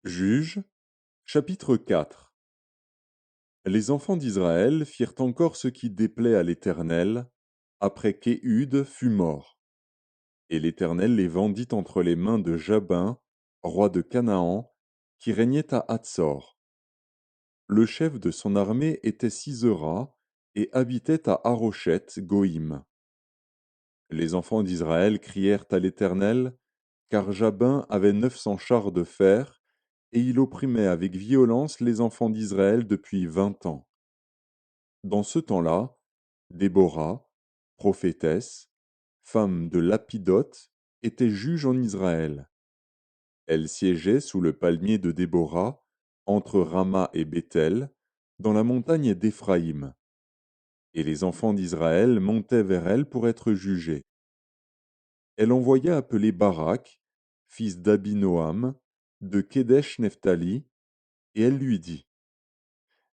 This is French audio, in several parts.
Juges, chapitre 4. Les enfants d'Israël firent encore ce qui déplaît à l'Éternel, après qu'Éhud fut mort. Et l'Éternel les vendit entre les mains de Jabin, roi de Canaan, qui régnait à Hatsor. Le chef de son armée était Sisera, et habitait à Haroshet-Goïm. Les enfants d'Israël crièrent à l'Éternel, car Jabin avait 900 chars de fer, et il opprimait avec violence les enfants d'Israël depuis 20 ans. Dans ce temps-là, Déborah, prophétesse, femme de Lapidoth, était juge en Israël. Elle siégeait sous le palmier de Déborah, entre Rama et Béthel, dans la montagne d'Éphraïm. Et les enfants d'Israël montaient vers elle pour être jugés. Elle envoya appeler Barak, fils d'Abinoam, de Kédesh-Nephtali, et elle lui dit: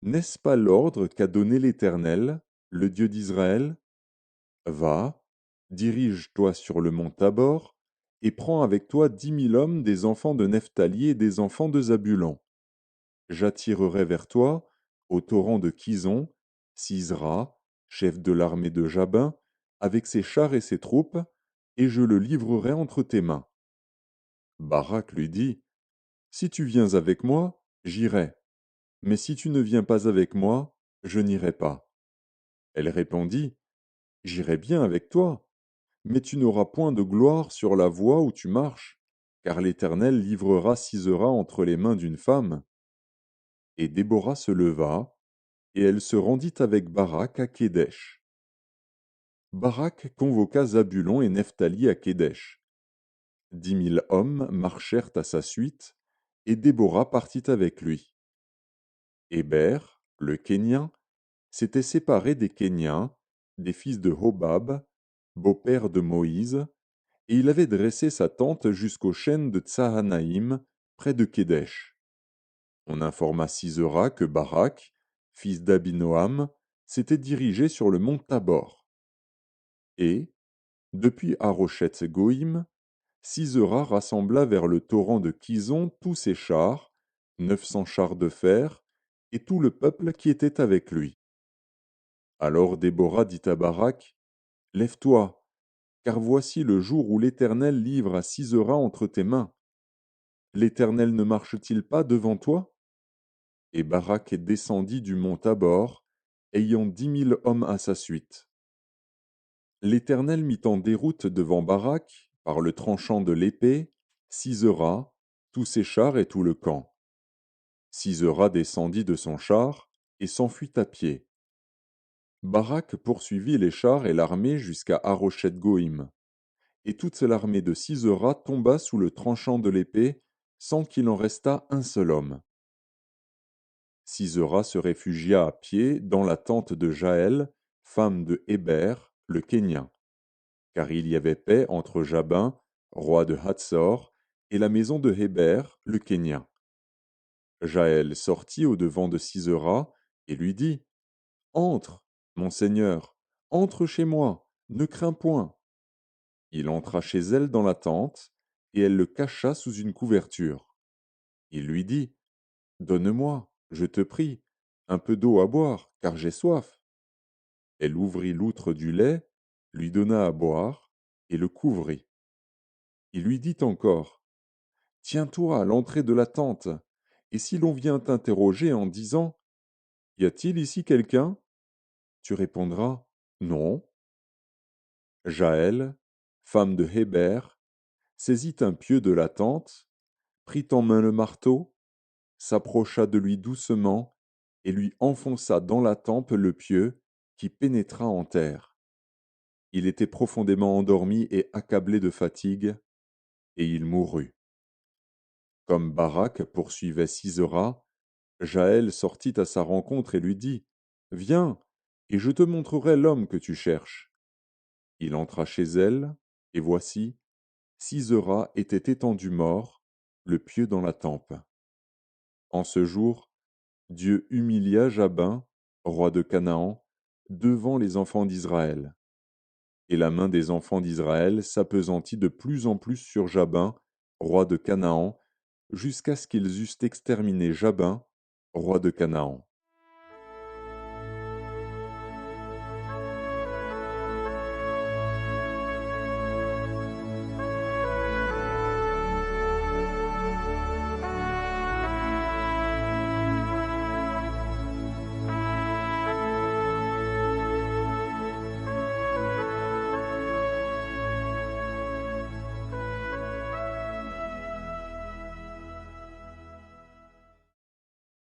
N'est-ce pas l'ordre qu'a donné l'Éternel, le Dieu d'Israël? Va, dirige-toi sur le mont Tabor, et prends avec toi 10 000 hommes des enfants de Nephtali et des enfants de Zabulon. J'attirerai vers toi, au torrent de Kison, Sisera, chef de l'armée de Jabin, avec ses chars et ses troupes, et je le livrerai entre tes mains. Barak lui dit: Si tu viens avec moi, j'irai, mais si tu ne viens pas avec moi, je n'irai pas. Elle répondit: J'irai bien avec toi, mais tu n'auras point de gloire sur la voie où tu marches, car l'Éternel livrera Sisera entre les mains d'une femme. Et Déborah se leva, et elle se rendit avec Barak à Kédesh. Barak convoqua Zabulon et Nephtali à Kédesh. 10 000 hommes marchèrent à sa suite, et Déborah partit avec lui. Héber, le Kénien, s'était séparé des Kéniens, des fils de Hobab, beau-père de Moïse, et il avait dressé sa tente jusqu'aux chênes de Tsahanaïm, près de Kédesh. On informa Sisera que Barak, fils d'Abinoam, s'était dirigé sur le mont Tabor. Et, depuis Haroshet-Goïm, Sisera rassembla vers le torrent de Kison tous ses chars, 900 chars de fer, et tout le peuple qui était avec lui. Alors Déborah dit à Barak: Lève-toi, car voici le jour où l'Éternel livre à Sisera entre tes mains. L'Éternel ne marche-t-il pas devant toi? Et Barak descendit du mont Tabor, ayant 10 000 hommes à sa suite. L'Éternel mit en déroute devant Barak, par le tranchant de l'épée, Sisera, tous ses chars et tout le camp. Sisera descendit de son char et s'enfuit à pied. Barak poursuivit les chars et l'armée jusqu'à Haroshet-Goïm. Et toute l'armée de Sisera tomba sous le tranchant de l'épée, sans qu'il en restât un seul homme. Sisera se réfugia à pied dans la tente de Jaël, femme de Héber, le Kénien, car il y avait paix entre Jabin, roi de Hatsor, et la maison de Héber, le Kénien. Jaël sortit au-devant de Sisera et lui dit: Entre, mon seigneur, entre chez moi, ne crains point. Il entra chez elle dans la tente, et elle le cacha sous une couverture. Il lui dit: Donne-moi, je te prie, un peu d'eau à boire, car j'ai soif. Elle ouvrit l'outre du lait, lui donna à boire, et le couvrit. Il lui dit encore: Tiens-toi à l'entrée de la tente, et si l'on vient t'interroger en disant: Y a-t-il ici quelqu'un? Tu répondras: Non. Jaël, femme de Héber, saisit un pieu de la tente, prit en main le marteau, s'approcha de lui doucement, et lui enfonça dans la tempe le pieu, qui pénétra en terre. Il était profondément endormi et accablé de fatigue, et il mourut. Comme Barak poursuivait Sisera, Jaël sortit à sa rencontre et lui dit: Viens, et je te montrerai l'homme que tu cherches. Il entra chez elle, et voici, Sisera était étendu mort, le pieu dans la tempe. En ce jour, Dieu humilia Jabin, roi de Canaan, devant les enfants d'Israël. Et la main des enfants d'Israël s'appesantit de plus en plus sur Jabin, roi de Canaan, jusqu'à ce qu'ils eussent exterminé Jabin, roi de Canaan.